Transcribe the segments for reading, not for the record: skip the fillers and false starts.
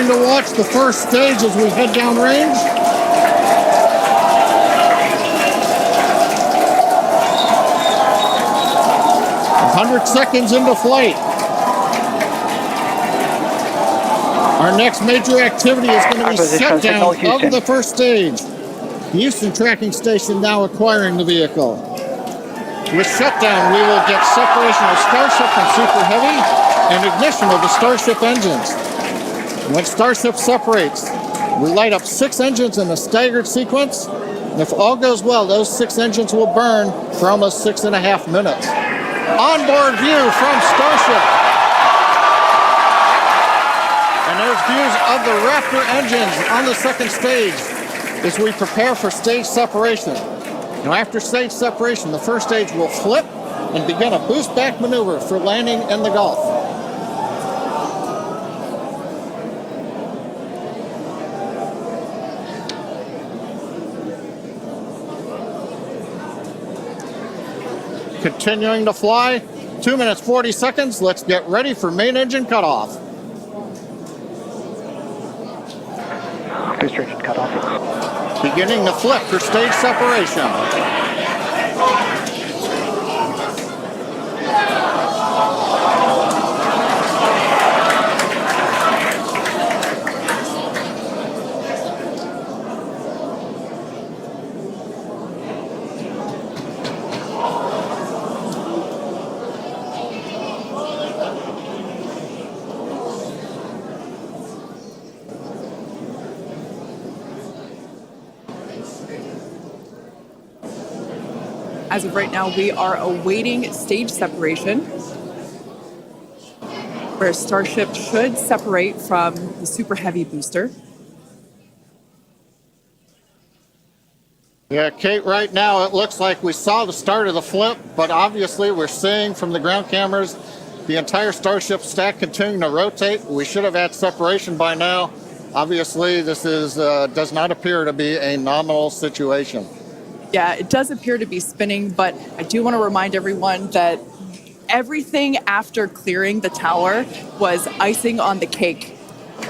Continuing to watch the first stage as we head downrange. "100 seconds into flight. Our next major activity is going to be shutdown of the first stage. The Houston tracking station now acquiring the vehicle. With shutdown, we will get separation of Starship from Super Heavy and ignition of the Starship engines. When Starship separates, we light up 6 engines in a staggered sequence. And if all goes well, those 6 engines will burn for almost 6.5 minutes. Onboard view from Starship. And there's views of the Raptor engines on the second stage as we prepare for stage separation. Now, after stage separation, the first stage will flip and begin a boost back maneuver for landing in the Gulf. Continuing to fly, 2 minutes 40 seconds. Let's get ready for main engine cutoff. Booster engine cutoff. Beginning to flip for stage separation. As of right now, we are awaiting stage separation, where Starship should separate from the Super Heavy booster. Yeah, Kate, right now it looks like we saw the start of the flip, but obviously we're seeing from the ground cameras the entire Starship stack continuing to rotate. We should have had separation by now. Obviously, this is does not appear to be a nominal situation. Yeah, it does appear to be spinning, but I do want to remind everyone that everything after clearing the tower was icing on the cake. And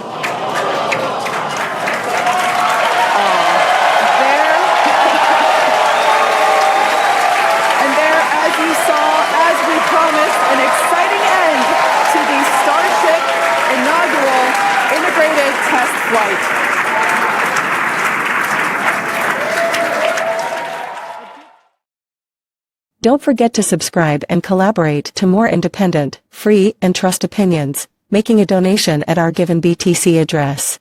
there, as you saw, as we promised, an exciting end to the Starship inaugural integrated test flight. Don't forget to subscribe and collaborate to more independent, free, and trust opinions, making a donation at our given BTC address.